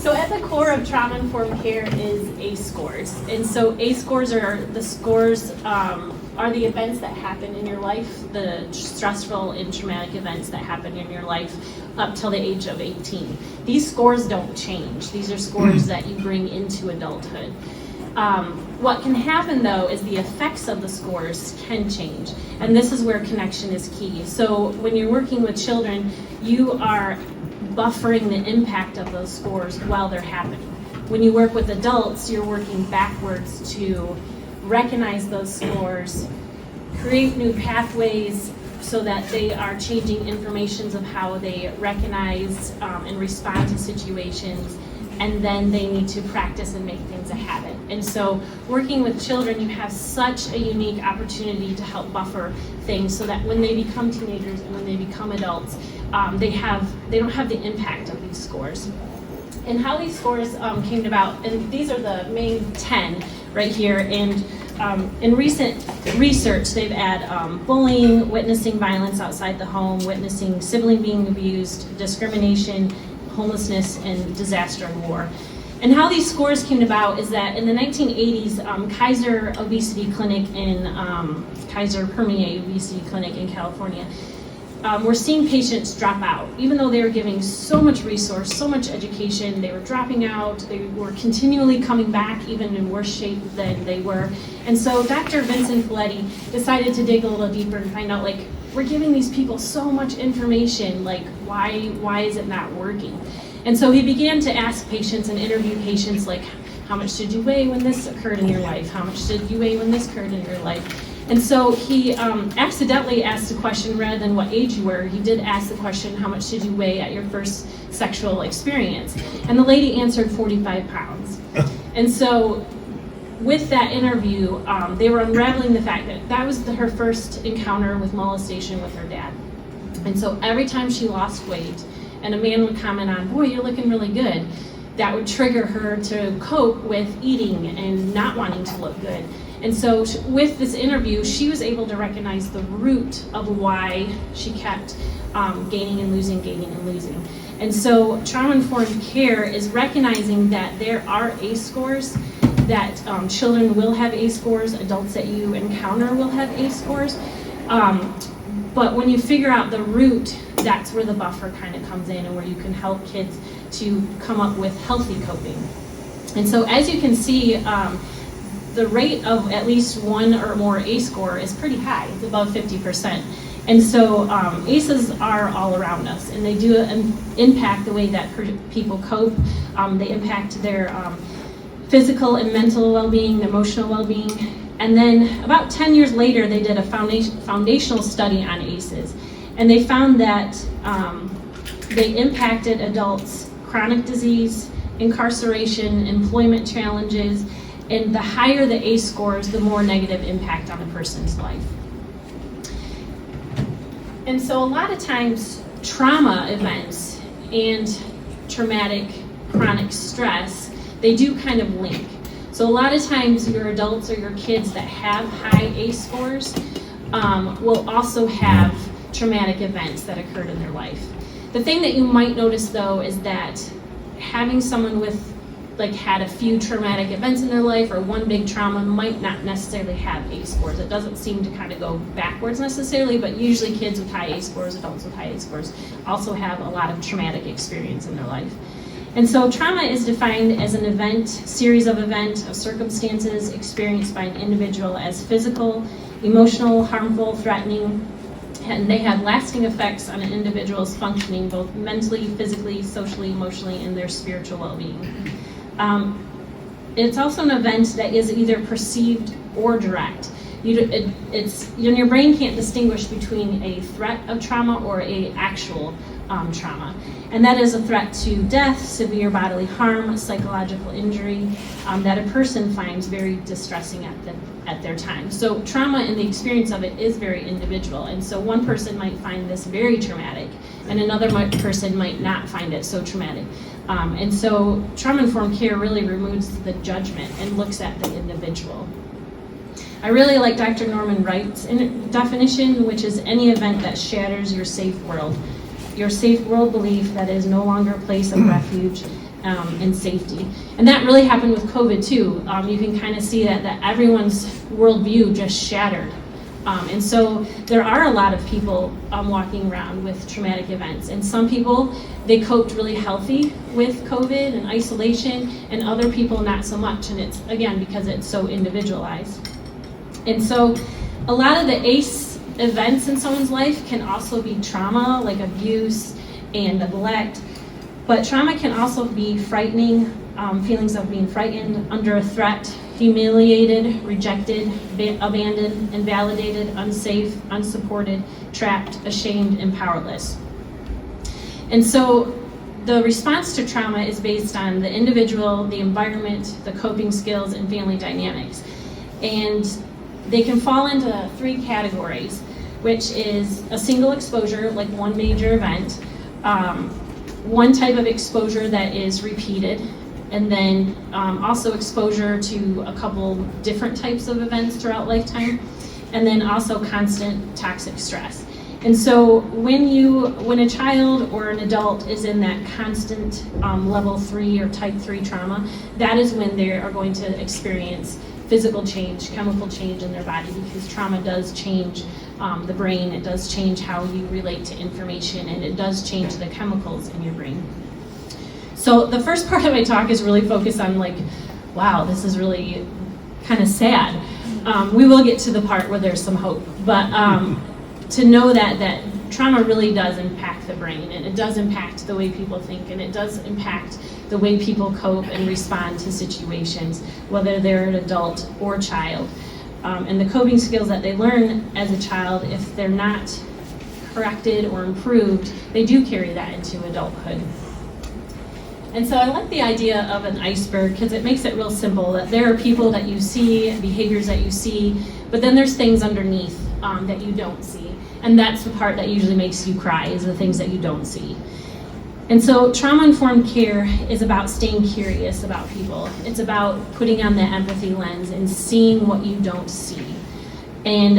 So at the core of trauma-informed care is ACE scores. And so ACE scores are the events that happen in your life, the stressful and traumatic events that happen in your life up till the age of 18. These scores don't change. These are scores that you bring into adulthood. What can happen though is the effects of the scores can change, and this is where connection is key. So when you're working with children, you are buffering the impact of those scores while they're happening. When you work with adults, you're working backwards to recognize those scores, create new pathways so that they are changing informations of how they recognize and respond to situations, and then they need to practice and make things a habit. And so working with children, you have such a unique opportunity to help buffer things so that when they become teenagers and when they become adults, they don't have the impact of these scores. And how these scores came about, and these are the main 10 right here, and in recent research, they've had bullying, witnessing violence outside the home, witnessing sibling being abused, discrimination, homelessness, and disaster and war. And how these scores came about is that in the 1980s, Kaiser Obesity Clinic in Kaiser Permier Obesity Clinic in California, we're seeing patients drop out. Even though they were giving so much resource, so much education, they were dropping out, they were continually coming back even in worse shape than they were. And so Dr. Vincent Folletti decided to dig a little deeper and find out, like, we're giving these people so much information, like why is it not working? And so he began to ask patients and interview patients, like, how much did you weigh when this occurred in your life? How much did you weigh when this occurred in your life? And so he accidentally asked the question, rather than what age you were, he did ask the question, how much did you weigh at your first sexual experience? And the lady answered 45 pounds. And so with that interview, they were unraveling the fact that that was her first encounter with molestation with her dad. And so every time she lost weight and a man would comment on, boy, you're looking really good, that would trigger her to cope with eating and not wanting to look good. And so with this interview, she was able to recognize the root of why she kept gaining and losing. And so trauma-informed care is recognizing that there are ACE scores, that children will have ACE scores, adults that you encounter will have ACE scores. But when you figure out the root, that's where the buffer kind of comes in, and where you can help kids to come up with healthy coping. And so as you can see, the rate of at least one or more ACE score is pretty high. It's above 50%. And so ACEs are all around us, and they do impact the way that people cope. They impact their physical and mental well-being, emotional well-being. And then about 10 years later, they did a foundational study on ACEs. And they found that they impacted adults' chronic disease, incarceration, employment challenges, and the higher the ACE scores, the more negative impact on a person's life. And so a lot of times, trauma events and traumatic chronic stress, they do kind of link. So a lot of times your adults or your kids that have high ACE scores will also have traumatic events that occurred in their life. The thing that you might notice though is that having someone with had a few traumatic events in their life or one big trauma might not necessarily have ACE scores. It doesn't seem to kind of go backwards necessarily, but usually kids with high ACE scores, adults with high ACE scores also have a lot of traumatic experience in their life. And so trauma is defined as an event, series of events, of circumstances experienced by an individual as physical, emotional, harmful, threatening, and they have lasting effects on an individual's functioning both mentally, physically, socially, emotionally, and their spiritual well-being. It's also an event that is either perceived or direct. Your brain can't distinguish between a threat of trauma or a actual trauma. And that is a threat to death, severe bodily harm, psychological injury that a person finds very distressing at their time. So trauma and the experience of it is very individual. And so one person might find this very traumatic and another person might not find it so traumatic. And so trauma-informed care really removes the judgment and looks at the individual. I really like Dr. Norman Wright's definition, which is any event that shatters your safe world belief that is no longer a place of refuge, and safety. And that really happened with COVID too. You can kind of see that everyone's worldview just shattered. And so there are a lot of people walking around with traumatic events, and some people, they coped really healthy with COVID and isolation, and other people not so much, and it's, again, because it's so individualized. And so a lot of the ACE events in someone's life can also be trauma, like abuse and neglect, but trauma can also be frightening, feelings of being frightened, under a threat, humiliated, rejected, abandoned, invalidated, unsafe, unsupported, trapped, ashamed, and powerless. And so the response to trauma is based on the individual, the environment, the coping skills, and family dynamics. And they can fall into 3 categories, which is a single exposure, like one major event, one type of exposure that is repeated, and then also exposure to a couple different types of events throughout lifetime, and then also constant toxic stress. And so when a child or an adult is in that constant level 3 or type 3 trauma, that is when they are going to experience physical change, chemical change in their body, because trauma does change the brain, it does change how you relate to information, and it does change the chemicals in your brain. So the first part of my talk is really focused on like, wow, this is really kind of sad. We will get to the part where there's some hope, but to know that trauma really does impact the brain, and it does impact the way people think, and it does impact the way people cope and respond to situations, whether they're an adult or child. And the coping skills that they learn as a child, if they're not corrected or improved, they do carry that into adulthood. And so I like the idea of an iceberg because it makes it real simple, that there are people that you see, behaviors that you see, but then there's things underneath that you don't see. And that's the part that usually makes you cry, is the things that you don't see. And so trauma-informed care is about staying curious about people. It's about putting on the empathy lens and seeing what you don't see. And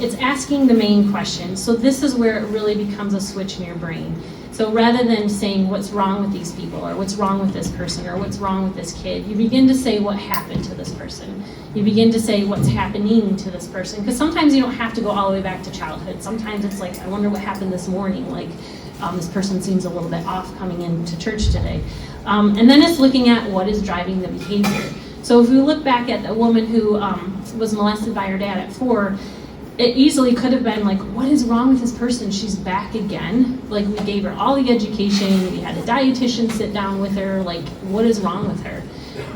it's asking the main question. So this is where it really becomes a switch in your brain. So rather than saying what's wrong with these people, or what's wrong with this person, or what's wrong with this kid, you begin to say what happened to this person. You begin to say what's happening to this person. Because sometimes you don't have to go all the way back to childhood. Sometimes it's like, I wonder what happened this morning. Like, this person seems a little bit off coming into church today. And then it's looking at what is driving the behavior. So if we look back at the woman who was molested by her dad at 4, it easily could have been like, what is wrong with this person? She's back again. Like, we gave her all the education, we had a dietitian sit down with her, like, what is wrong with her?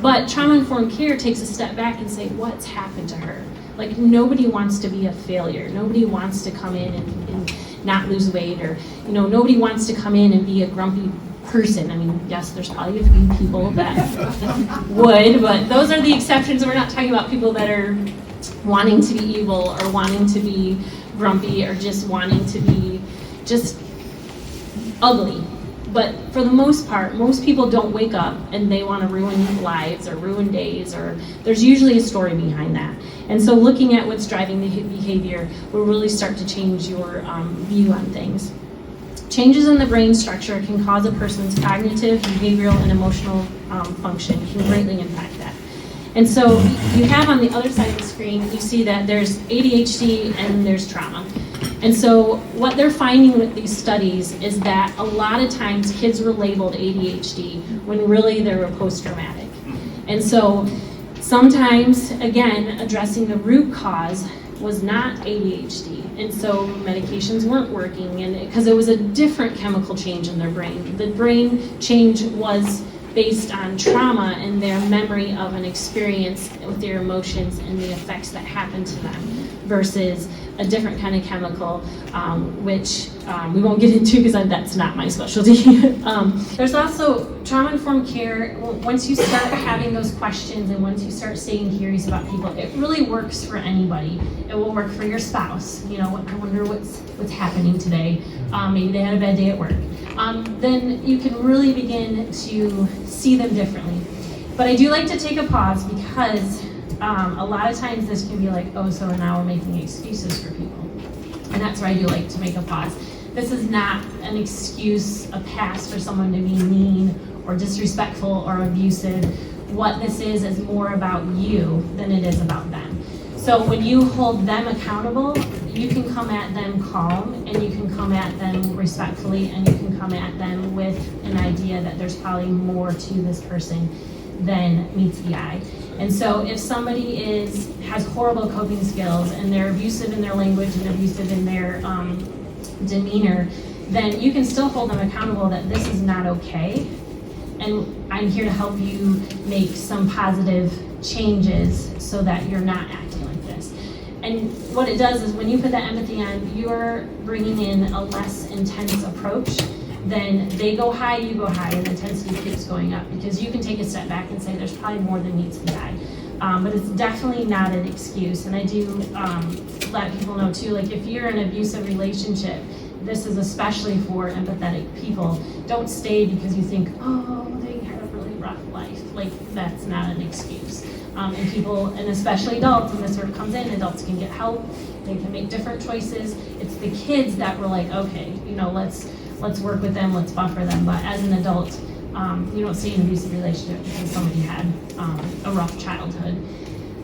But trauma-informed care takes a step back and say, what's happened to her? Like, nobody wants to be a failure. Nobody wants to come in and not lose weight, or, you know, nobody wants to come in and be a grumpy person. I mean, yes, there's probably a few people that would, but those are the exceptions. We're not talking about people that are wanting to be evil, or wanting to be grumpy, or just wanting to be just ugly. But for the most part, most people don't wake up and they want to ruin lives or ruin days, or there's usually a story behind that. And so looking at what's driving the behavior will really start to change your view on things. Changes in the brain structure can cause a person's cognitive, behavioral, and emotional function, can greatly impact that. And so you have on the other side of the screen, you see that there's ADHD and there's trauma. And so what they're finding with these studies is that a lot of times kids were labeled ADHD when really they were post-traumatic. And so sometimes, again, addressing the root cause was not ADHD. And so medications weren't working, and because it was a different chemical change in their brain. The brain change was based on trauma and their memory of an experience with their emotions and the effects that happened to them, versus a different kind of chemical, which we won't get into because that's not my specialty. There's also trauma-informed care. Once you start having those questions and once you start staying curious about people, it really works for anybody. It will work for your spouse. You know, I wonder what's happening today. Maybe they had a bad day at work. Then you can really begin to see them differently. But I do like to take a pause, because a lot of times this can be like, oh, so now we're making excuses for people. And that's where I do like to make a pause. This is not an excuse, a pass for someone to be mean or disrespectful or abusive. What this is more about you than it is about them. So when you hold them accountable, you can come at them calm, and you can come at them respectfully, and you can come at them with an idea that there's probably more to this person than meets the eye. And so if somebody has horrible coping skills and they're abusive in their language and abusive in their demeanor, then you can still hold them accountable that this is not okay. And I'm here to help you make some positive changes so that you're not acting like this. And what it does is when you put that empathy on, you're bringing in a less intense approach. Then they go high, you go high, and the intensity keeps going up, because you can take a step back and say there's probably more than meets the eye. But it's definitely not an excuse. And I do let people know too, like if you're in an abusive relationship, this is especially for empathetic people. Don't stay because you think, oh, they had a really rough life. Like, that's not an excuse. And people, and especially adults, when this sort of comes in, adults can get help. They can make different choices. It's the kids that were like, okay, let's work with them, let's buffer them. But as an adult, you don't see an abusive relationship because somebody had a rough childhood.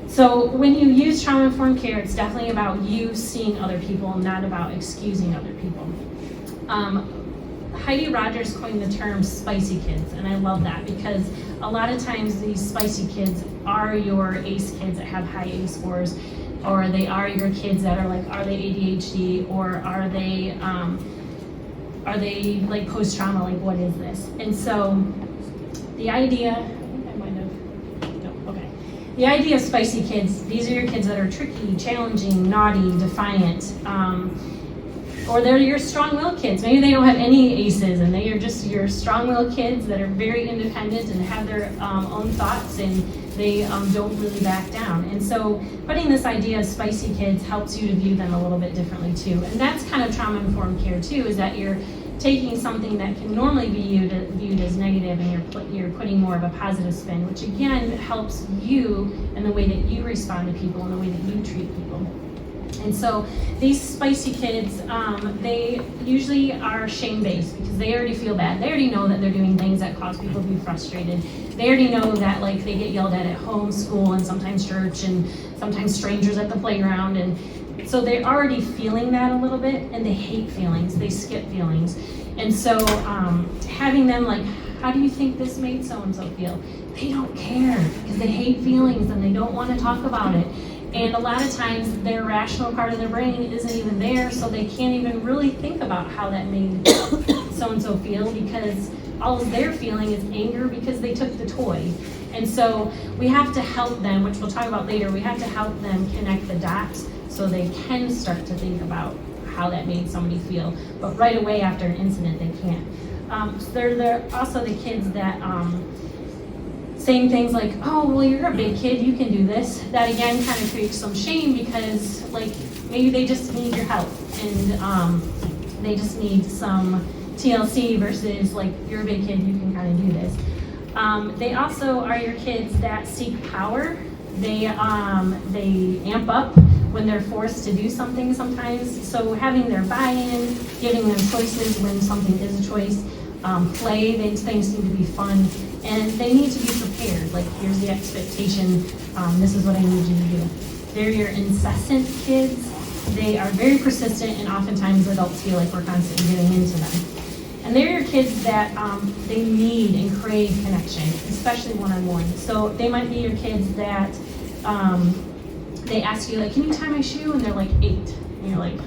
So when you use trauma-informed care, it's definitely about you seeing other people, not about excusing other people. Heidi Rogers coined the term spicy kids, and I love that because a lot of times these spicy kids are your ACE kids that have high ACE scores, or they are your kids that are like, are they ADHD, or are they like post-trauma, like what is this? And so the idea, the idea of spicy kids, these are your kids that are tricky, challenging, naughty, defiant, or they're your strong-willed kids. Maybe they don't have any ACEs and they are just your strong-willed kids that are very independent and have their own thoughts, and they don't really back down. And so putting this idea of spicy kids helps you to view them a little bit differently too. And that's kind of trauma-informed care too, is that you're taking something that can normally be viewed as negative, and you're putting more of a positive spin, which again helps you in the way that you respond to people and the way that you treat people. And so these spicy kids, they usually are shame-based because they already feel bad. They already know that they're doing things that cause people to be frustrated. They already know that like they get yelled at home, school, and sometimes church, and sometimes strangers at the playground. And so they're already feeling that a little bit, and they hate feelings. They skip feelings. And so having them like, how do you think this made so-and-so feel? They don't care because they hate feelings and they don't want to talk about it. And a lot of times their rational part of their brain isn't even there, so they can't even really think about how that made so-and-so feel, because all they're feeling is anger because they took the toy. And so we have to help them, which we'll talk about later, we have to help them connect the dots so they can start to think about how that made somebody feel. But right away after an incident, they can't. They're also the kids that saying things like, oh, well, you're a big kid, you can do this. That again kind of creates some shame because like maybe they just need your help, and they just need some TLC versus like, you're a big kid, you can kind of do this. They also are your kids that seek power. They amp up when they're forced to do something sometimes. So having their buy-in, giving them choices when something is a choice, play, these things need to be fun, and they need to be prepared. Like, here's the expectation, this is what I need you to do. They're your incessant kids. They are very persistent, and oftentimes adults feel like we're constantly getting into them. And they're your kids that they need and crave connection, especially one-on-one. So they might be your kids that they ask you, like, can you tie my shoe? And they're like 8. And you're like,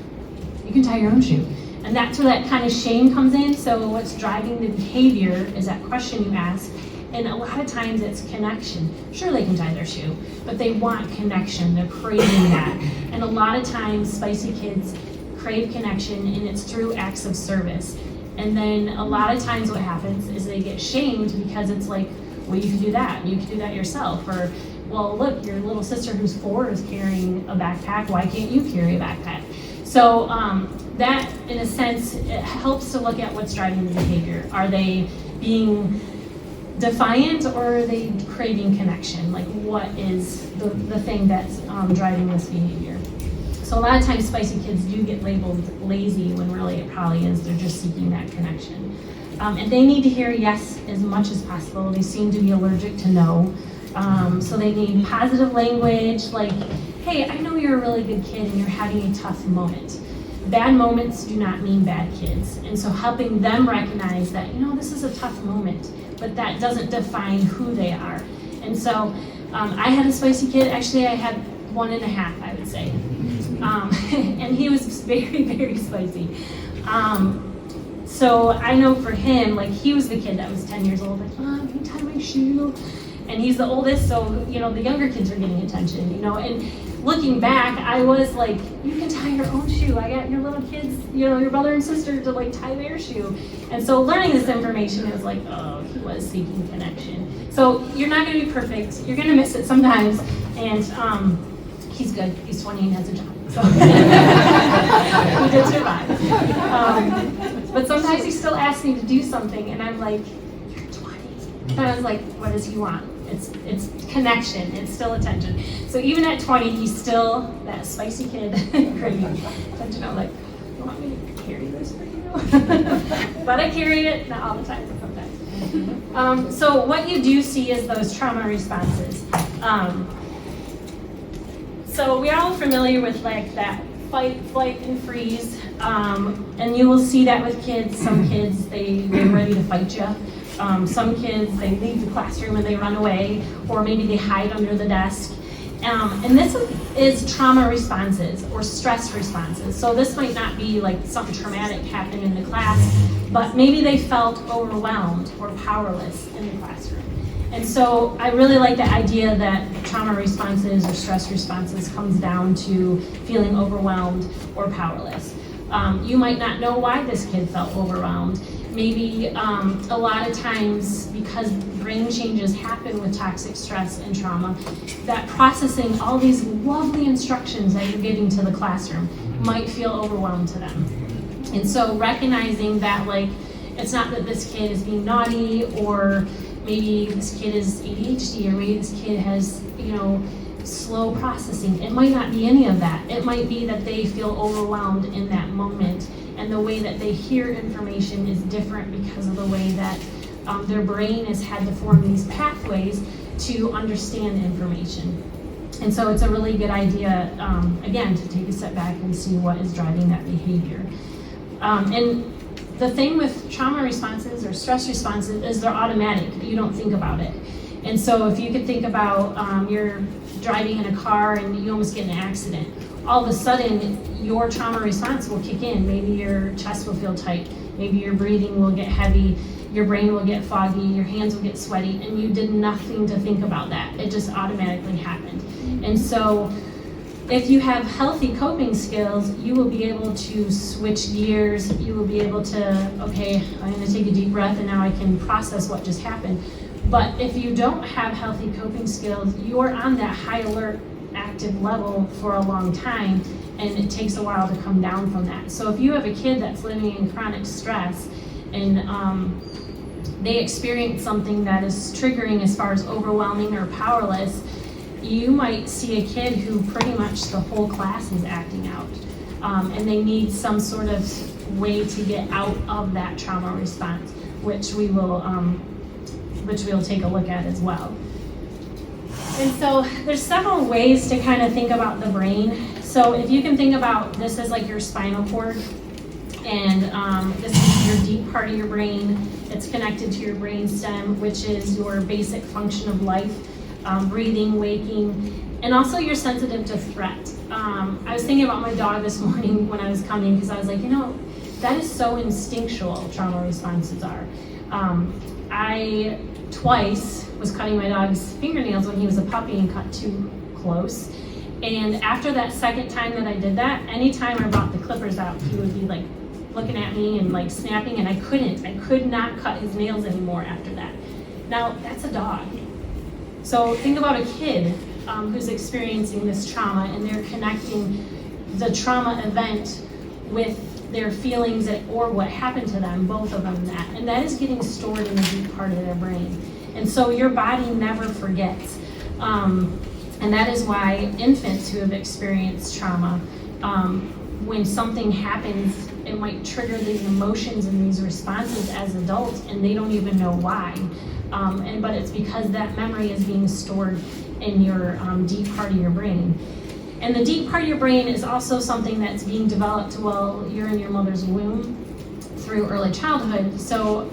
you can tie your own shoe. And that's where that kind of shame comes in. So what's driving the behavior is that question you ask. And a lot of times it's connection. Sure, they can tie their shoe, but they want connection. They're craving that. And a lot of times spicy kids crave connection, and it's through acts of service. And then a lot of times what happens is they get shamed because it's like, well, you can do that. You can do that yourself. Or, well, look, your little sister who's 4 is carrying a backpack. Why can't you carry a backpack? So that, in a sense, it helps to look at what's driving the behavior. Are they being defiant, or are they craving connection? Like, what is the thing that's driving this behavior? So a lot of times spicy kids do get labeled lazy when really it probably is they're just seeking that connection. And they need to hear yes as much as possible. They seem to be allergic to no. So they need positive language like, hey, I know you're a really good kid and you're having a tough moment. Bad moments do not mean bad kids. And so helping them recognize that, this is a tough moment, but that doesn't define who they are. And so I had a spicy kid. Actually, I had 1.5, I would say. And he was very, very spicy. So I know for him, like he was the kid that was 10 years old, like, Mom, can you tie my shoe? And he's the oldest, so, the younger kids are getting attention, and looking back, I was like, you can tie your own shoe. I got your little kids, your brother and sister to like tie their shoe. And so learning this information is like, oh, he was seeking connection. So you're not gonna be perfect. You're gonna miss it sometimes. And he's good. He's 20 and has a job. So he did survive. But sometimes he still asks me to do something, and I'm like, you're 20. And I was like, what does he want? It's connection. It's still attention. So even at 20, he's still that spicy kid craving attention. I'm like, you want me to carry this for you? But I carry it, not all the time, but sometimes. So what you do see is those trauma responses. So we're all familiar with like that fight, flight, and freeze. And you will see that with kids. Some kids, they're ready to fight you. Some kids, they leave the classroom and they run away, or maybe they hide under the desk. And this is trauma responses or stress responses. So this might not be like something traumatic happened in the class, but maybe they felt overwhelmed or powerless in the classroom. And so I really like the idea that trauma responses or stress responses comes down to feeling overwhelmed or powerless. You might not know why this kid felt overwhelmed. Maybe a lot of times, because brain changes happen with toxic stress and trauma, that processing all these lovely instructions that you're giving to the classroom might feel overwhelmed to them. And so recognizing that, like, it's not that this kid is being naughty, or maybe this kid is ADHD, or maybe this kid has, slow processing. It might not be any of that. It might be that they feel overwhelmed in that moment, and the way that they hear information is different because of the way that their brain has had to form these pathways to understand information. And so it's a really good idea, again, to take a step back and see what is driving that behavior. And the thing with trauma responses or stress responses is they're automatic. You don't think about it. And so if you could think about you're driving in a car and you almost get in an accident, all of a sudden your trauma response will kick in. Maybe your chest will feel tight, maybe your breathing will get heavy, your brain will get foggy, your hands will get sweaty, and you did nothing to think about that. It just automatically happened. And so if you have healthy coping skills, you will be able to switch gears. You will be able to, okay, I'm going to take a deep breath and now I can process what just happened. But if you don't have healthy coping skills, you are on that high alert active level for a long time, and it takes a while to come down from that. So if you have a kid that's living in chronic stress and they experience something that is triggering as far as overwhelming or powerless, you might see a kid who pretty much the whole class is acting out, and they need some sort of way to get out of that trauma response, which we'll take a look at as well. And so there's several ways to kind of think about the brain. So if you can think about this as like your spinal cord, and this is your deep part of your brain. It's connected to your brain stem, which is your basic function of life, breathing, waking, and also you're sensitive to threat. I was thinking about my dog this morning when I was coming, because I was like, that is so instinctual, trauma responses are. I twice was cutting my dog's fingernails when he was a puppy and cut too close. And after that second time that I did that, anytime I brought the clippers out, he would be like looking at me and like snapping, and I could not cut his nails anymore after that. Now, that's a dog. So think about a kid who's experiencing this trauma, and they're connecting the trauma event with their feelings or what happened to them, both of them and that is getting stored in the deep part of their brain. And so your body never forgets. And that is why infants who have experienced trauma, when something happens it might trigger these emotions and these responses as adults, and they don't even know why. But it's because that memory is being stored in your deep part of your brain. And the deep part of your brain is also something that's being developed while you're in your mother's womb through early childhood. So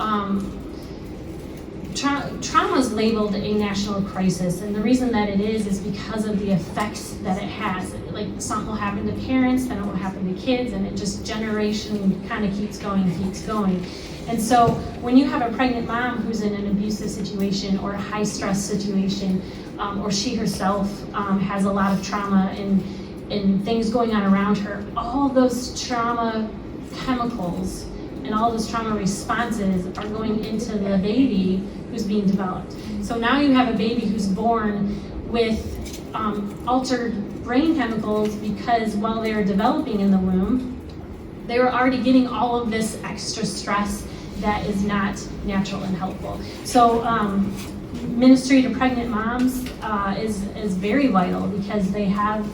trauma is labeled a national crisis, and the reason that it is because of the effects that it has. Like, something will happen to parents, then it will happen to kids, and it just generation kind of keeps going. And so when you have a pregnant mom who's in an abusive situation or a high stress situation, or she herself has a lot of trauma and things going on around her, all those trauma chemicals and all those trauma responses are going into the baby who's being developed. So now you have a baby who's born with altered brain chemicals because while they were developing in the womb, they were already getting all of this extra stress that is not natural and helpful. So ministry to pregnant moms is very vital because they have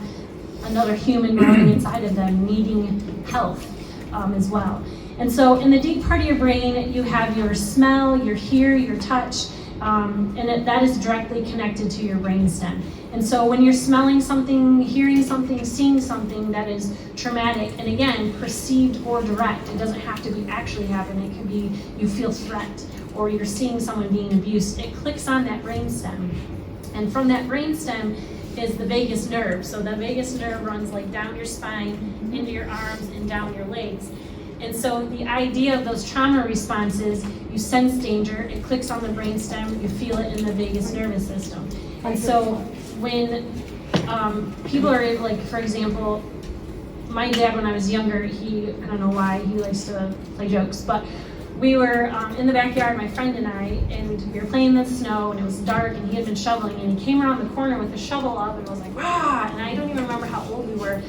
another human growing inside of them needing health as well. And so in the deep part of your brain, you have your smell, your hear, your touch, and that is directly connected to your brainstem. And so when you're smelling something, hearing something, seeing something that is traumatic, and again, perceived or direct, it doesn't have to be actually happening, it can be you feel threat, or you're seeing someone being abused, it clicks on that brainstem. And from that brainstem is the vagus nerve. So the vagus nerve runs like down your spine, into your arms, and down your legs. And so the idea of those trauma responses, you sense danger, it clicks on the brainstem, you feel it in the vagus nervous system. And so when people are able, like, for example, my dad when I was younger, I don't know why, he likes to play jokes, but we were in the backyard, my friend and I, and we were playing in the snow, and it was dark, and he had been shoveling, and he came around the corner with a shovel up, and was like, rah, and I don't even remember how old we were,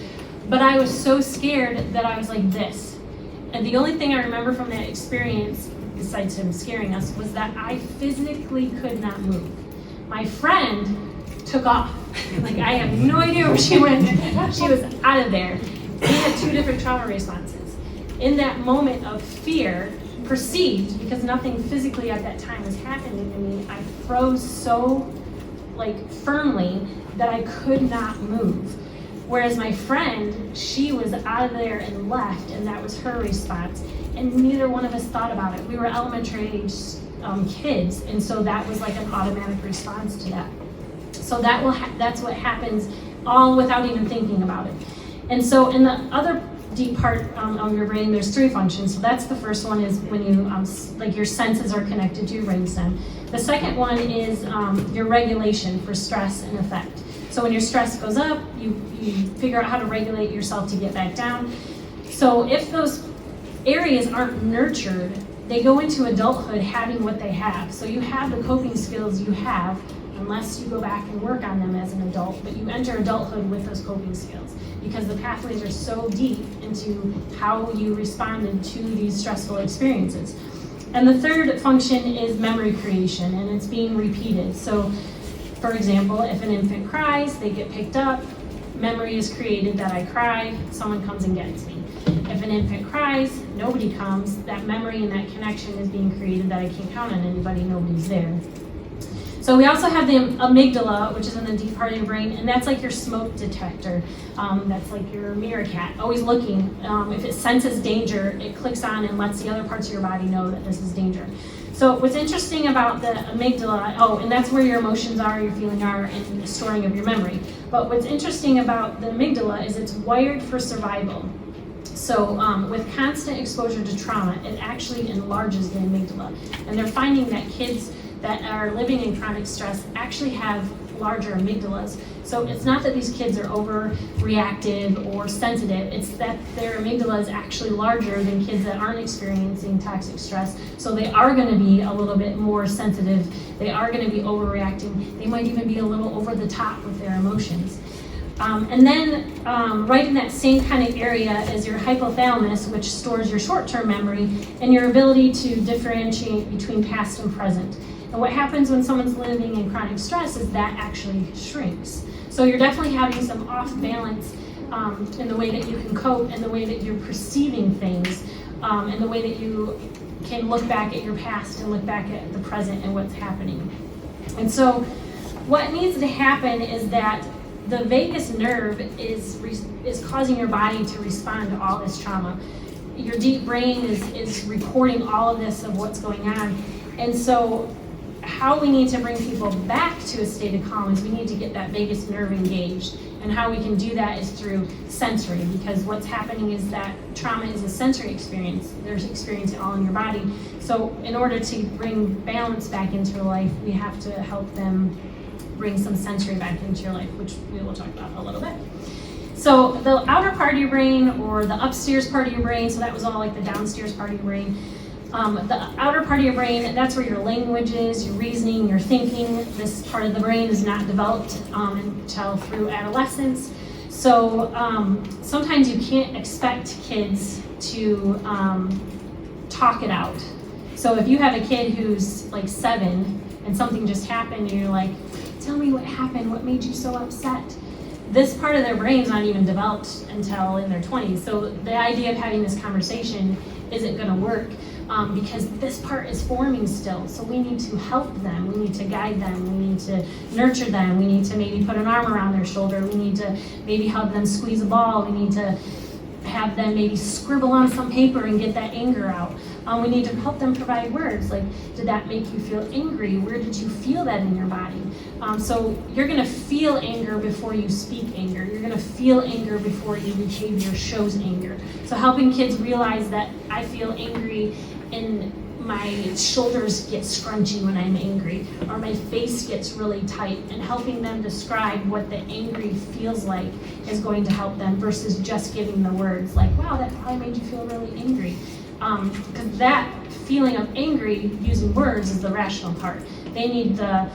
but I was so scared that I was like this. And the only thing I remember from that experience, besides him scaring us, was that I physically could not move. My friend took off. Like, I have no idea where she went. She was out of there. We had two different trauma responses. In that moment of fear, perceived, because nothing physically at that time was happening to me, I froze so, like, firmly that I could not move. Whereas my friend, she was out of there and left, and that was her response. And neither one of us thought about it. We were elementary age kids, and so that was like an automatic response to that. So that's what happens all without even thinking about it. And so in the other deep part of your brain, there's three functions. So that's the first one, is when you, like, your senses are connected to your brainstem. The second one is your regulation for stress and effect. So when your stress goes up, you figure out how to regulate yourself to get back down. So if those areas aren't nurtured, they go into adulthood having what they have. So you have the coping skills you have, unless you go back and work on them as an adult, but you enter adulthood with those coping skills because the pathways are so deep into how you responded to these stressful experiences. And the third function is memory creation, and it's being repeated. So, for example, if an infant cries, they get picked up, memory is created that I cry, someone comes and gets me. If an infant cries, nobody comes, that memory and that connection is being created that I can't count on anybody, nobody's there. So we also have the amygdala, which is in the deep part of your brain, and that's like your smoke detector. That's like your meerkat, always looking. If it senses danger, it clicks on and lets the other parts of your body know that this is danger. So what's interesting about the amygdala, and that's where your emotions are, your feelings are, and the storing of your memory. But what's interesting about the amygdala is it's wired for survival. So with constant exposure to trauma, it actually enlarges the amygdala. And they're finding that kids that are living in chronic stress actually have larger amygdalas. So it's not that these kids are overreactive or sensitive, it's that their amygdala is actually larger than kids that aren't experiencing toxic stress. So they are going to be a little bit more sensitive, they are going to be overreacting, they might even be a little over the top with their emotions. And then right in that same kind of area is your hypothalamus, which stores your short-term memory and your ability to differentiate between past and present. And what happens when someone's living in chronic stress is that actually shrinks. So you're definitely having some off-balance in the way that you can cope, and the way that you're perceiving things, and the way that you can look back at your past and look back at the present and what's happening. And so what needs to happen is that the vagus nerve is causing your body to respond to all this trauma. Your deep brain is recording all of this of what's going on. And so how we need to bring people back to a state of calm is we need to get that vagus nerve engaged. And how we can do that is through sensory, because what's happening is that trauma is a sensory experience. There's experience all in your body. So in order to bring balance back into life, we have to help them bring some sensory back into your life, which we will talk about a little bit. So the outer part of your brain, or the upstairs part of your brain, so that was all like the downstairs part of your brain. The outer part of your brain, that's where your language is, your reasoning, your thinking. This part of the brain is not developed until through adolescence. So sometimes you can't expect kids to talk it out. So if you have a kid who's like 7 and something just happened and you're like, tell me what happened, what made you so upset? This part of their brain's not even developed until in their 20s. So the idea of having this conversation isn't going to work because this part is forming still. So we need to help them. We need to guide them. We need to nurture them. We need to maybe put an arm around their shoulder. We need to maybe help them squeeze a ball. We need to have them maybe scribble on some paper and get that anger out. We need to help them provide words like, did that make you feel angry? Where did you feel that in your body? So you're going to feel anger before you speak anger. You're going to feel anger before your behavior shows anger. So helping kids realize that I feel angry and my shoulders get scrunchy when I'm angry, or my face gets really tight, and helping them describe what the angry feels like is going to help them versus just giving the words like, wow, that probably made you feel really angry. Because that feeling of angry using words is the rational part. They need the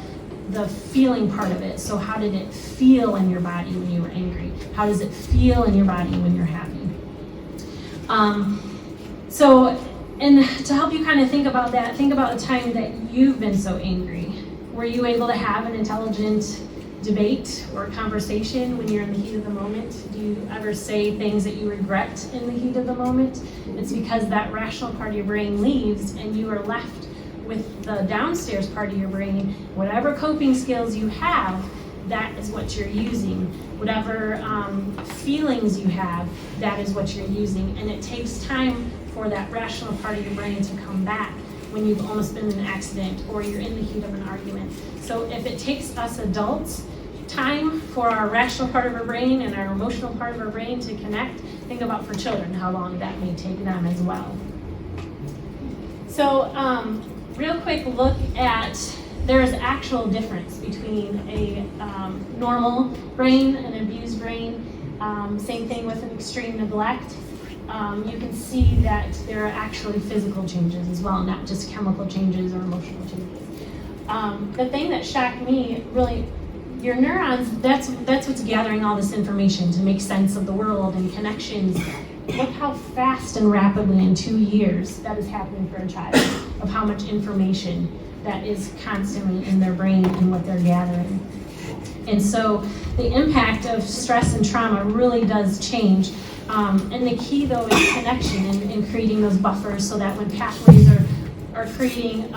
feeling part of it. So how did it feel in your body when you were angry? How does it feel in your body when you're happy? And to help you kind of think about that, think about the time that you've been so angry. Were you able to have an intelligent debate or conversation when you're in the heat of the moment? Do you ever say things that you regret in the heat of the moment? It's because that rational part of your brain leaves and you are left with the downstairs part of your brain. Whatever coping skills you have, that is what you're using. Whatever feelings you have, that is what you're using. And it takes time for that rational part of your brain to come back when you've almost been in an accident or you're in the heat of an argument. So if it takes us adults time for our rational part of our brain and our emotional part of our brain to connect, think about for children how long that may take them as well. So real quick look at, there's actual difference between a normal brain and an abused brain. Same thing with an extreme neglect. You can see that there are actually physical changes as well, not just chemical changes or emotional changes. The thing that shocked me, really, your neurons, that's what's gathering all this information to make sense of the world and connections. Look how fast and rapidly in 2 years that is happening for a child, of how much information that is constantly in their brain and what they're gathering. And so the impact of stress and trauma really does change. And the key, though, is connection and creating those buffers so that when pathways are creating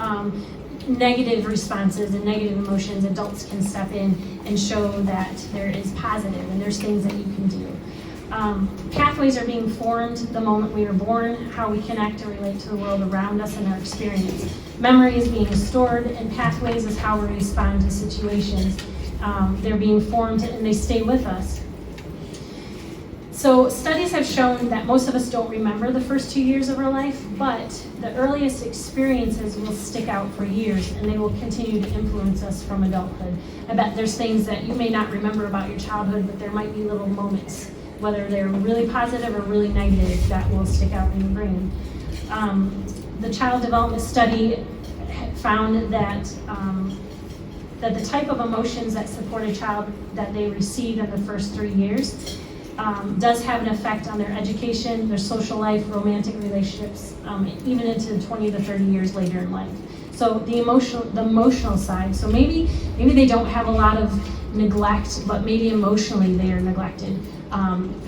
negative responses and negative emotions, adults can step in and show that there is positive and there's things that you can do. Pathways are being formed the moment we are born, how we connect and relate to the world around us and our experience. Memory is being stored, and pathways is how we respond to situations. They're being formed and they stay with us. So studies have shown that most of us don't remember the first 2 years of our life, but the earliest experiences will stick out for years and they will continue to influence us from adulthood. I bet there's things that you may not remember about your childhood, but there might be little moments, whether they're really positive or really negative, that will stick out in your brain. The child development study found that the type of emotions that support a child that they receive in the first 3 years does have an effect on their education, their social life, romantic relationships, even into 20 to 30 years later in life. So the emotional side, so maybe they don't have a lot of neglect, but maybe emotionally they are neglected.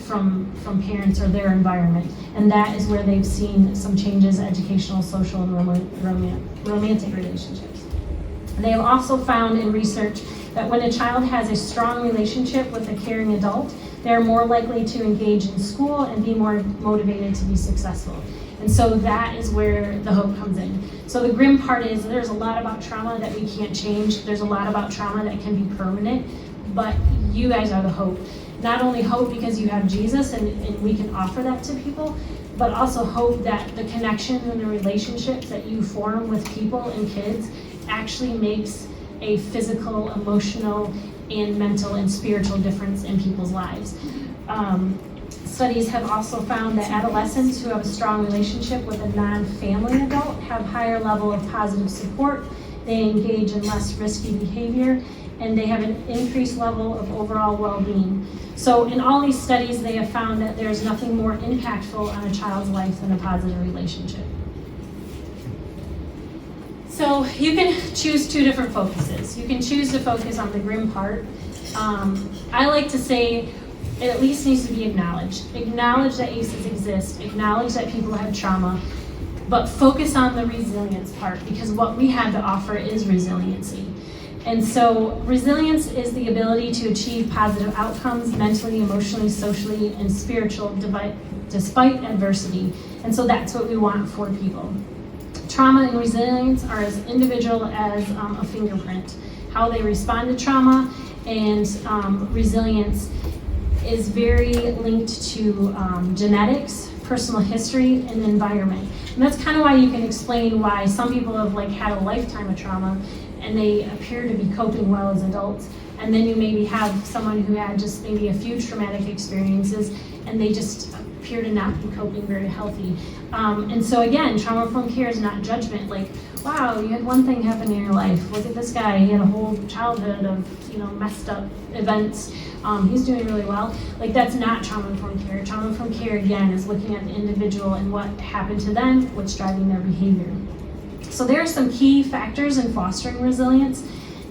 from parents or their environment. And that is where they've seen some changes: educational, social, and romantic relationships. They have also found in research that when a child has a strong relationship with a caring adult, they're more likely to engage in school and be more motivated to be successful. And so that is where the hope comes in. So the grim part is there's a lot about trauma that we can't change. There's a lot about trauma that can be permanent, but you guys are the hope. Not only hope because you have Jesus and we can offer that to people, but also hope that the connections and the relationships that you form with people and kids actually makes a physical, emotional, and mental and spiritual difference in people's lives. Studies have also found that adolescents who have a strong relationship with a non-family adult have higher level of positive support, they engage in less risky behavior, and they have an increased level of overall well-being. So in all these studies, they have found that there's nothing more impactful on a child's life than a positive relationship. So you can choose two different focuses. You can choose to focus on the grim part. I like to say it at least needs to be acknowledged. Acknowledge that ACEs exist, acknowledge that people have trauma, but focus on the resilience part, because what we have to offer is resiliency. And so resilience is the ability to achieve positive outcomes mentally, emotionally, socially, and spiritual despite adversity. And so that's what we want for people. Trauma and resilience are as individual as a fingerprint. How they respond to trauma and resilience is very linked to genetics, personal history, and environment. And that's kind of why you can explain why some people have had a lifetime of trauma and they appear to be coping well as adults. And then you maybe have someone who had just maybe a few traumatic experiences and they just appear to not be coping very healthy. And so again, trauma-informed care is not judgment. Wow, you had one thing happen in your life. Look at this guy. He had a whole childhood of messed up events. He's doing really well. That's not trauma-informed care. Trauma-informed care, again, is looking at the individual and what happened to them, what's driving their behavior. So there are some key factors in fostering resilience,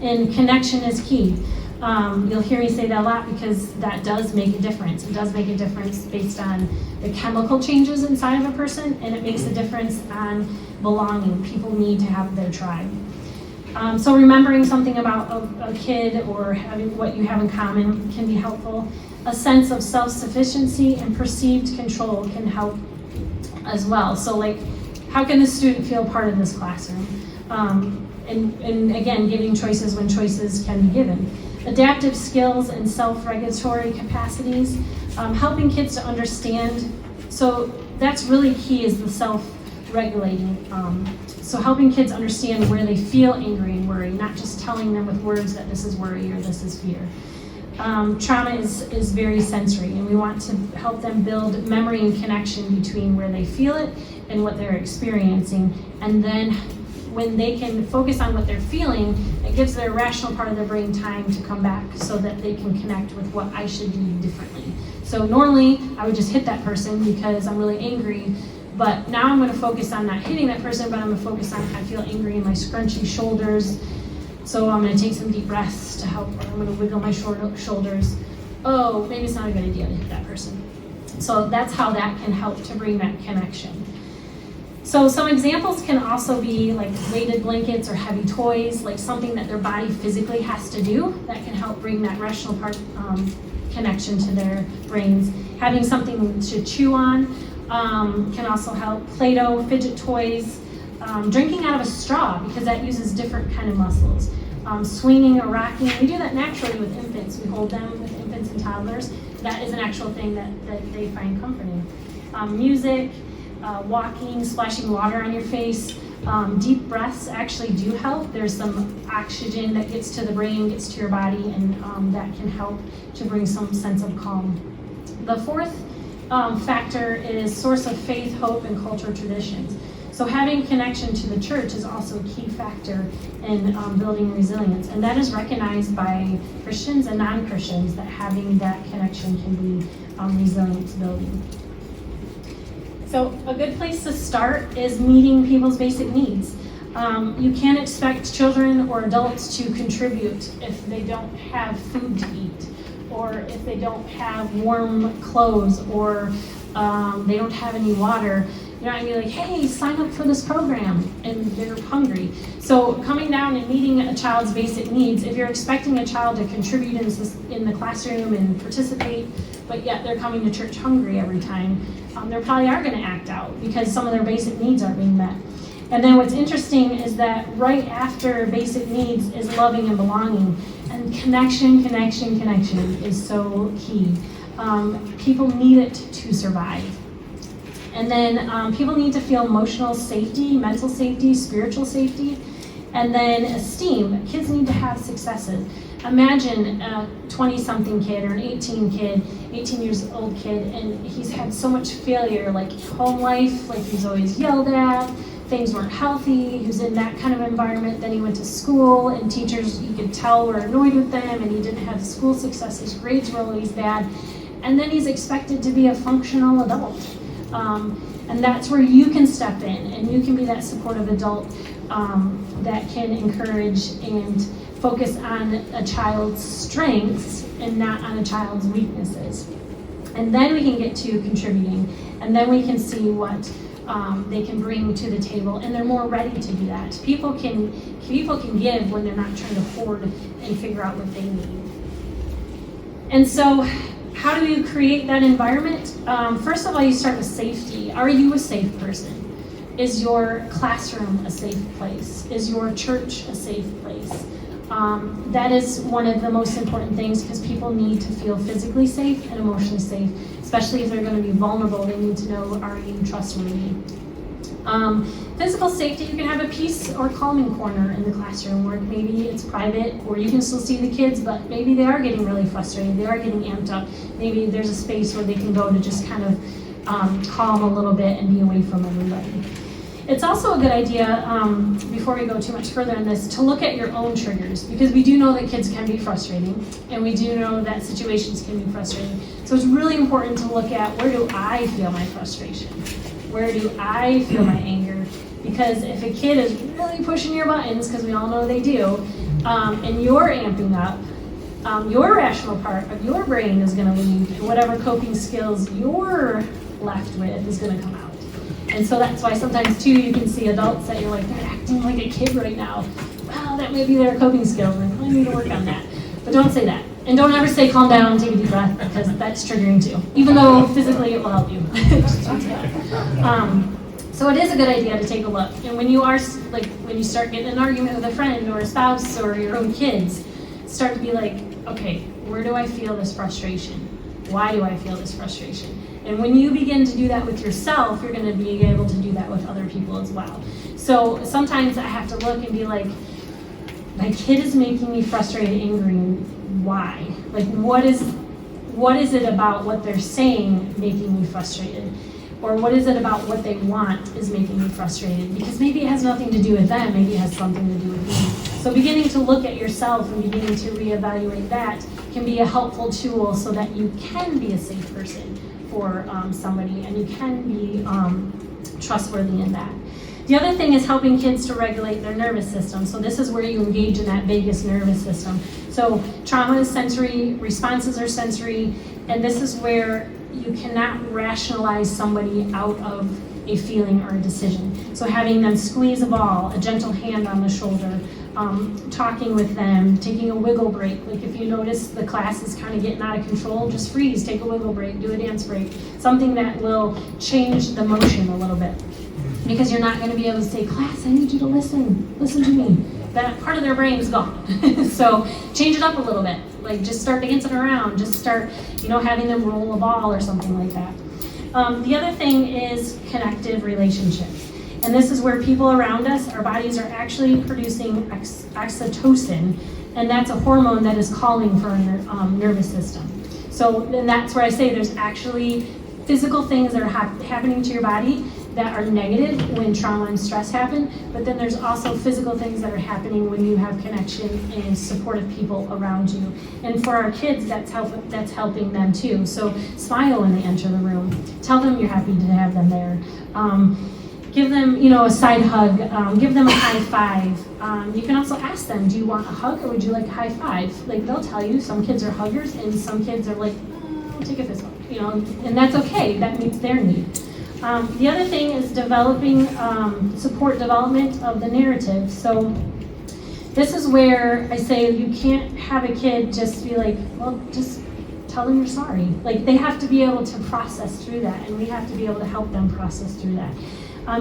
and connection is key. You'll hear me say that a lot because that does make a difference. It does make a difference based on the chemical changes inside of a person, and it makes a difference on belonging. People need to have their tribe. So remembering something about a kid or having what you have in common can be helpful. A sense of self-sufficiency and perceived control can help as well. So how can the student feel part of this classroom? And again, giving choices when choices can be given. Adaptive skills and self-regulatory capacities, helping kids to understand. So that's really key, is the self-regulating. So helping kids understand where they feel angry and worry, not just telling them with words that this is worry or this is fear. Trauma is very sensory, and we want to help them build memory and connection between where they feel it and what they're experiencing. And then when they can focus on what they're feeling, it gives their rational part of their brain time to come back so that they can connect with what I should do differently. So normally I would just hit that person because I'm really angry, but now I'm going to focus on not hitting that person, but I'm going to focus on I feel angry in my scrunchy shoulders. So I'm going to take some deep breaths to help, or I'm going to wiggle my shoulders. Oh, maybe it's not a good idea to hit that person. So that's how that can help to bring that connection. So some examples can also be weighted blankets or heavy toys, something that their body physically has to do that can help bring that rational part connection to their brains. Having something to chew on can also help. Play-Doh, fidget toys, drinking out of a straw, because that uses different kind of muscles. Swinging or rocking, we do that naturally with infants. We hold them with infants and toddlers. That is an actual thing that they find comforting. Music, walking, splashing water on your face. Deep breaths actually do help. There's some oxygen that gets to the brain, gets to your body, and that can help to bring some sense of calm. The fourth factor is source of faith, hope, and cultural traditions. So having connection to the church is also a key factor in building resilience, and that is recognized by Christians and non-Christians, that having that connection can be resilience building. So a good place to start is meeting people's basic needs. You can't expect children or adults to contribute if they don't have food to eat. or if they don't have warm clothes, or they don't have any water, you're not gonna be like, hey, sign up for this program, and they're hungry. So coming down and meeting a child's basic needs, if you're expecting a child to contribute in the classroom and participate, but yet they're coming to church hungry every time, they probably are gonna act out because some of their basic needs aren't being met. And then what's interesting is that right after basic needs is loving and belonging. And connection is so key. People need it to survive. And then people need to feel emotional safety, mental safety, spiritual safety, and then esteem. Kids need to have successes. Imagine a 20-something kid or an 18 years old kid, and he's had so much failure, like home life, like he's always yelled at, things weren't healthy, he was in that kind of environment. Then he went to school, and teachers, you could tell, were annoyed with them, and he didn't have school success, his grades were always bad. And then he's expected to be a functional adult. And that's where you can step in, and you can be that supportive adult that can encourage and focus on a child's strengths and not on a child's weaknesses. And then we can get to contributing, and then we can see what they can bring to the table, and they're more ready to do that. People can give when they're not trying to hoard and figure out what they need. And so, how do you create that environment? First of all, you start with safety. Are you a safe person? Is your classroom a safe place? Is your church a safe place? That is one of the most important things, because people need to feel physically safe and emotionally safe, especially if they're going to be vulnerable. They need to know, are you trustworthy? Physical safety, you can have a peace or calming corner in the classroom where maybe it's private, or you can still see the kids, but maybe they are getting really frustrated, they are getting amped up. Maybe there's a space where they can go to just kind of calm a little bit and be away from everybody. It's also a good idea, before we go too much further in this, to look at your own triggers, because we do know that kids can be frustrating, and we do know that situations can be frustrating. So it's really important to look at, where do I feel my frustration? Where do I feel my anger? Because if a kid is really pushing your buttons, because we all know they do, and you're amping up, your rational part of your brain is going to leave, and whatever coping skills you're left with is going to come out. And so that's why sometimes too you can see adults that you're like, they're acting like a kid right now. Well, that may be their coping skills, and I need to work on that. But don't say that. And don't ever say calm down, take a deep breath, because that's triggering too. Even though physically it will help you. So it is a good idea to take a look. And when you are, like, when you start getting an argument with a friend or a spouse or your own kids, start to be like, okay, where do I feel this frustration? Why do I feel this frustration? And when you begin to do that with yourself, you're going to be able to do that with other people as well. So sometimes I have to look and be like, my kid is making me frustrated, angry, why? Like, what is it about what they're saying making me frustrated? Or what is it about what they want is making me frustrated? Because maybe it has nothing to do with them, maybe it has something to do with me. So beginning to look at yourself and beginning to reevaluate that can be a helpful tool so that you can be a safe person for somebody, and you can be trustworthy in that. The other thing is helping kids to regulate their nervous system. So this is where you engage in that vagus nervous system. So trauma is sensory, responses are sensory, and this is where you cannot rationalize somebody out of a feeling or a decision. So having them squeeze a ball, a gentle hand on the shoulder, talking with them, taking a wiggle break. Like if you notice the class is kind of getting out of control, just freeze, take a wiggle break, do a dance break, something that will change the motion a little bit. Because you're not going to be able to say, class, I need you to listen to me. That part of their brain is gone. So change it up a little bit. Like just start dancing around, just start, having them roll a ball or something like that. The other thing is connective relationships. And this is where people around us, our bodies are actually producing oxytocin, and that's a hormone that is calling for our nervous system. So then that's where I say there's actually physical things that are happening to your body that are negative when trauma and stress happen, but then there's also physical things that are happening when you have connection and supportive people around you. And for our kids, that's helping them too. So smile when they enter the room. Tell them you're happy to have them there. Give them, a side hug. Give them a high five. You can also ask them, do you want a hug or would you like a high five? Like they'll tell you, some kids are huggers and some kids are like, I'll take a fist bump, and that's okay, that meets their need. The other thing is developing support development of the narrative. So this is where I say you can't have a kid just be like, well, just tell them you're sorry. Like they have to be able to process through that, and we have to be able to help them process through that.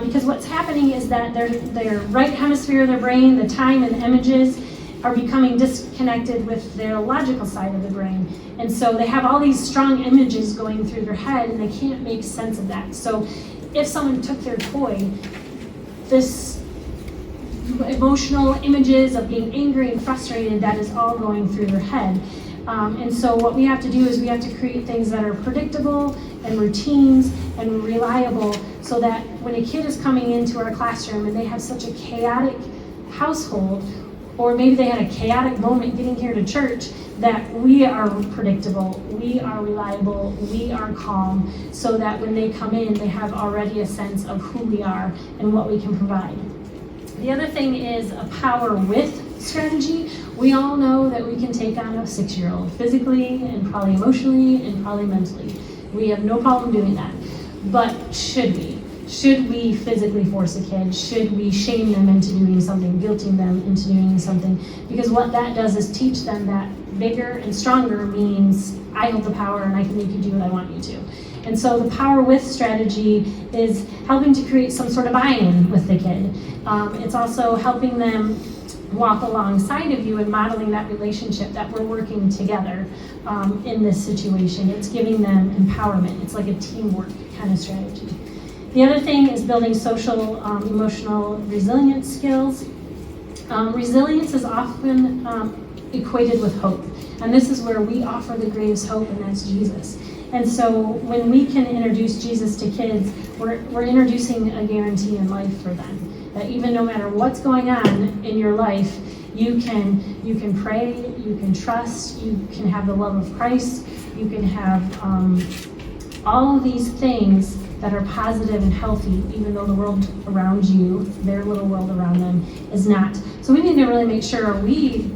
Because what's happening is that their right hemisphere of their brain, the time and the images, are becoming disconnected with their logical side of the brain. And so they have all these strong images going through their head and they can't make sense of that. So if someone took their toy, this emotional images of being angry and frustrated, that is all going through their head. And so what we have to do is we have to create things that are predictable and routines and reliable, so that when a kid is coming into our classroom and they have such a chaotic household, or maybe they had a chaotic moment getting here to church, that we are predictable, we are reliable, we are calm, so that when they come in, they have already a sense of who we are and what we can provide. The other thing is a power with strategy. We all know that we can take on a 6-year-old physically and probably emotionally and probably mentally. We have no problem doing that. But should we? Should we physically force a kid? Should we shame them into doing something, guilting them into doing something? Because what that does is teach them that bigger and stronger means I hold the power and I can make you do what I want you to. And so the power with strategy is helping to create some sort of buy-in with the kid. It's also helping them walk alongside of you and modeling that relationship that we're working together in this situation. It's giving them empowerment. It's like a teamwork kind of strategy. The other thing is building social, emotional resilience skills. Resilience is often equated with hope. And this is where we offer the greatest hope, and that's Jesus. And so when we can introduce Jesus to kids, we're introducing a guarantee in life for them. That even no matter what's going on in your life, you can pray, you can trust, you can have the love of Christ, you can have all of these things that are positive and healthy, even though the world around you, their little world around them, is not. So we need to really make sure, are we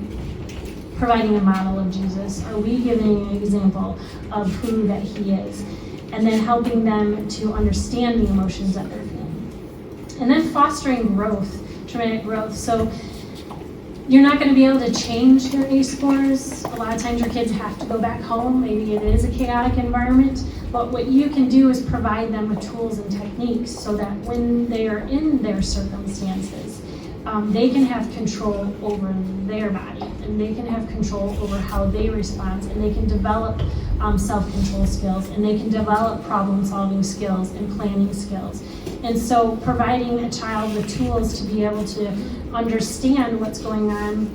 providing a model of Jesus? Are we giving an example of who that he is? And then helping them to understand the emotions that they're feeling. And then fostering growth, traumatic growth. So you're not going to be able to change their ACE scores. A lot of times your kids have to go back home. Maybe it is a chaotic environment. But what you can do is provide them with tools and techniques so that when they are in their circumstances, they can have control over their body, and they can have control over how they respond, and they can develop self-control skills, and they can develop problem-solving skills and planning skills. And so providing a child with tools to be able to understand what's going on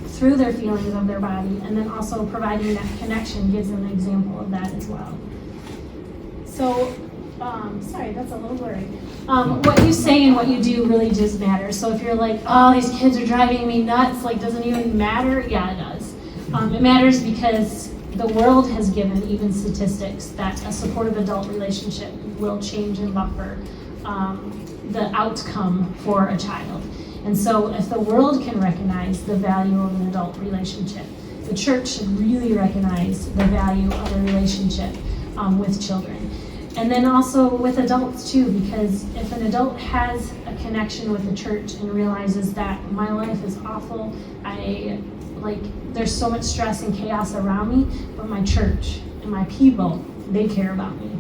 through their feelings of their body, and then also providing that connection gives them an example of that as well. So, sorry, that's a little blurry. What you say and what you do really does matter. So if you're like, oh, these kids are driving me nuts, like, doesn't even matter? Yeah, it does. It matters because the world has given even statistics that a supportive adult relationship will change and buffer the outcome for a child. And so if the world can recognize the value of an adult relationship, the church should really recognize the value of a relationship with children. And then also with adults too, because if an adult has a connection with the church and realizes that my life is awful, there's so much stress and chaos around me, but my church and my people, they care about me.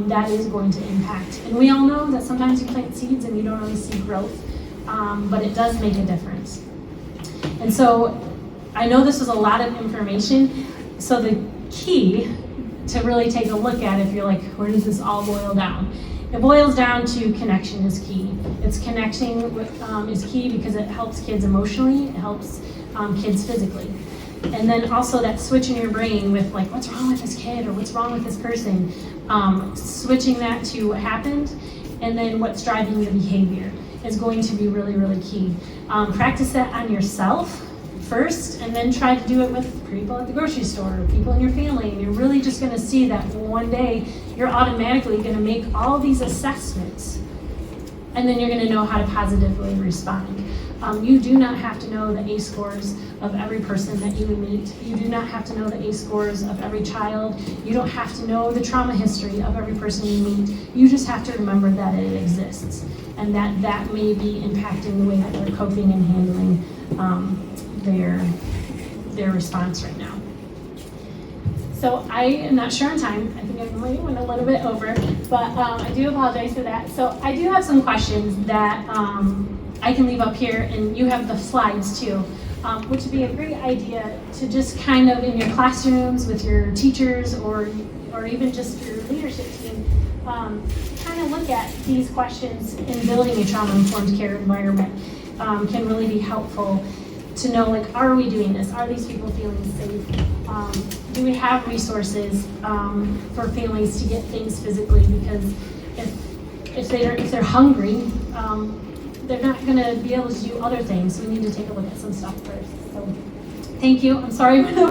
That is going to impact. And we all know that sometimes you plant seeds and you don't always see growth, but it does make a difference. And so I know this was a lot of information, so the key to really take a look at, if you're like, where does this all boil down? It boils down to connection is key. It's connecting is key because it helps kids emotionally, it helps kids physically. And then also that switch in your brain with like, what's wrong with this kid or what's wrong with this person? Switching that to what happened and then what's driving your behavior is going to be really, really key. Practice that on yourself first, and then try to do it with people at the grocery store, or people in your family, and you're really just going to see that one day you're automatically going to make all these assessments, and then you're going to know how to positively respond. You do not have to know the ACE scores of every person that you meet. You do not have to know the ACE scores of every child. You don't have to know the trauma history of every person you meet. You just have to remember that it exists, and that may be impacting the way that they're coping and handling their response right now. So I am not sure on time. I think I might went a little bit over, but I do apologize for that. So I do have some questions that I can leave up here, and you have the slides too, which would be a great idea to just kind of in your classrooms with your teachers or even just your leadership team, kind of look at these questions in building a trauma-informed care environment. Can really be helpful to know, like, are we doing this? Are these people feeling safe? Do we have resources for families to get things physically? Because if they're hungry, they're not going to be able to do other things. So we need to take a look at some stuff first. So thank you. I'm sorry.